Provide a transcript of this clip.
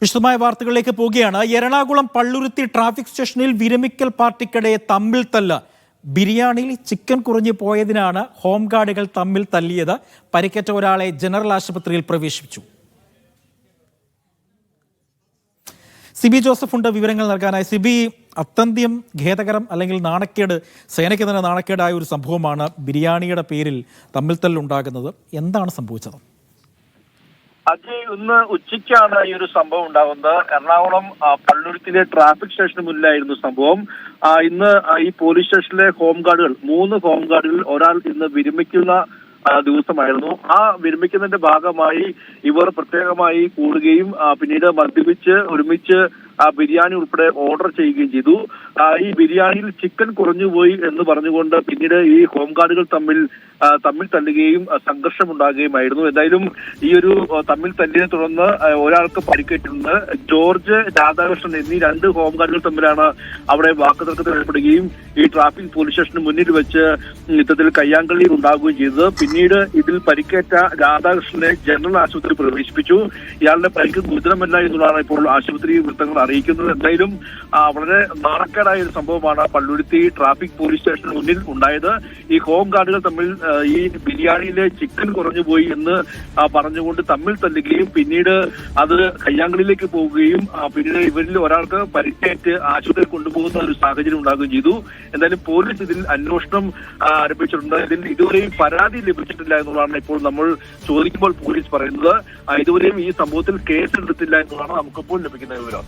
വിശദമായ വാർത്തകളിലേക്ക് പോവുകയാണ്. എറണാകുളം പള്ളുരുത്തി ട്രാഫിക് സ്റ്റേഷനിൽ വിരമിക്കൽ പാർട്ടിക്കിടെ തമ്മിൽ തല്ല്. ബിരിയാണിയിൽ ചിക്കൻ കുറഞ്ഞു പോയതിനാണ് ഹോംഗാർഡുകൾ തമ്മിൽ തല്ലിയത്. പരിക്കേറ്റ ഒരാളെ ജനറൽ ആശുപത്രിയിൽ പ്രവേശിപ്പിച്ചു. സിബി ജോസഫ് ഉണ്ട് വിവരങ്ങൾ നൽകാനായി. സിബി, അത്യന്തം ഖേദകരം അല്ലെങ്കിൽ നാണക്കേട്, സേനയ്ക്ക് തന്നെ നാണക്കേടായ ഒരു സംഭവമാണ് ബിരിയാണിയുടെ പേരിൽ തമ്മിൽ തല്ലുണ്ടാകുന്നത്. എന്താണ് സംഭവിച്ചത്? അജയ്, ഇന്ന് ഉച്ചയ്ക്കാണ് ഈ ഒരു സംഭവം ഉണ്ടാകുന്നത്. എറണാകുളം പള്ളുരുത്തിലെ ട്രാഫിക് സ്റ്റേഷന് മുന്നിലായിരുന്നു സംഭവം. ഇന്ന് ഈ പോലീസ് സ്റ്റേഷനിലെ ഹോംഗാർഡുകൾ 3 ഹോംഗാർഡുകളിൽ ഒരാൾ ഇന്ന് വിരമിക്കുന്ന ദിവസമായിരുന്നു. ആ വിരമിക്കുന്നതിന്റെ ഭാഗമായി ഇവർ പ്രത്യേകമായി കൂടുകയും പിന്നീട് മദ്യപിച്ച് ഒരുമിച്ച് ബിരിയാണി ഉൾപ്പെടെ ഓർഡർ ചെയ്യുകയും ചെയ്തു. ഈ ബിരിയാണിയിൽ ചിക്കൻ കുറഞ്ഞുപോയി എന്ന് പറഞ്ഞുകൊണ്ട് പിന്നീട് ഈ ഹോംഗാർഡുകൾ തമ്മിൽ തല്ലുകയും സംഘർഷമുണ്ടാകുകയുമായിരുന്നു. എന്തായാലും ഈ ഒരു തമ്മിൽ തല്ലിനെ തുടർന്ന് ഒരാൾക്ക് പരിക്കേറ്റിട്ടുണ്ട്. ജോർജ്, രാധാകൃഷ്ണൻ എന്നീ 2 ഹോംഗാർഡുകൾ തമ്മിലാണ് അവിടെ വാക്കുതർക്കത്തിൽ ഏർപ്പെടുകയും ഈ ട്രാഫിക് പോലീസ് സ്റ്റേഷന് മുന്നിൽ വെച്ച് യുദ്ധത്തിൽ കയ്യാങ്കളി ഉണ്ടാകുകയും ചെയ്തത്. പിന്നീട് ഇതിൽ പരിക്കേറ്റ രാധാകൃഷ്ണനെ ജനറൽ ആശുപത്രി പ്രവേശിപ്പിച്ചു. ഇയാളുടെ പരിക്ക് ഗുരുതരമല്ല എന്നുള്ളതാണ് ഇപ്പോൾ ആശുപത്രി വൃത്തങ്ങൾ അറിയിക്കുന്നത്. എന്തായാലും വളരെ നാണക്കേടായ ഒരു സംഭവമാണ് പള്ളുരുത്തി ട്രാഫിക് പോലീസ് സ്റ്റേഷന് മുന്നിൽ ഉണ്ടായത്. ഈ ഹോം ഗാർഡുകൾ തമ്മിൽ ഈ ബിരിയാണിയിലെ ചിക്കൻ കുറഞ്ഞുപോയി എന്ന് പറഞ്ഞുകൊണ്ട് തമ്മിൽ തല്ലുകയും പിന്നീട് അത് കയ്യാങ്കളിയിലേക്ക് പോവുകയും പിന്നീട് ഇവരിൽ ഒരാൾക്ക് പരിക്കേറ്റ് ആശുപത്രിയിൽ കൊണ്ടുപോകുന്ന ഒരു സാഹചര്യം ഉണ്ടാകുകയും ചെയ്തു. എന്തായാലും പോലീസ് ഇതിൽ അന്വേഷണം ആരംഭിച്ചിട്ടുണ്ട്. ഇതിൽ ഇതുവരെയും പരാതി ലഭിച്ചിട്ടില്ല എന്നുള്ളതാണ് ഇപ്പോൾ നമ്മൾ ചോദിക്കുമ്പോൾ പോലീസ് പറയുന്നത്. ഇതുവരെയും ഈ സംഭവത്തിൽ കേസെടുത്തില്ല എന്നുള്ളതാണ് നമുക്കിപ്പോൾ ലഭിക്കുന്ന വിവരം.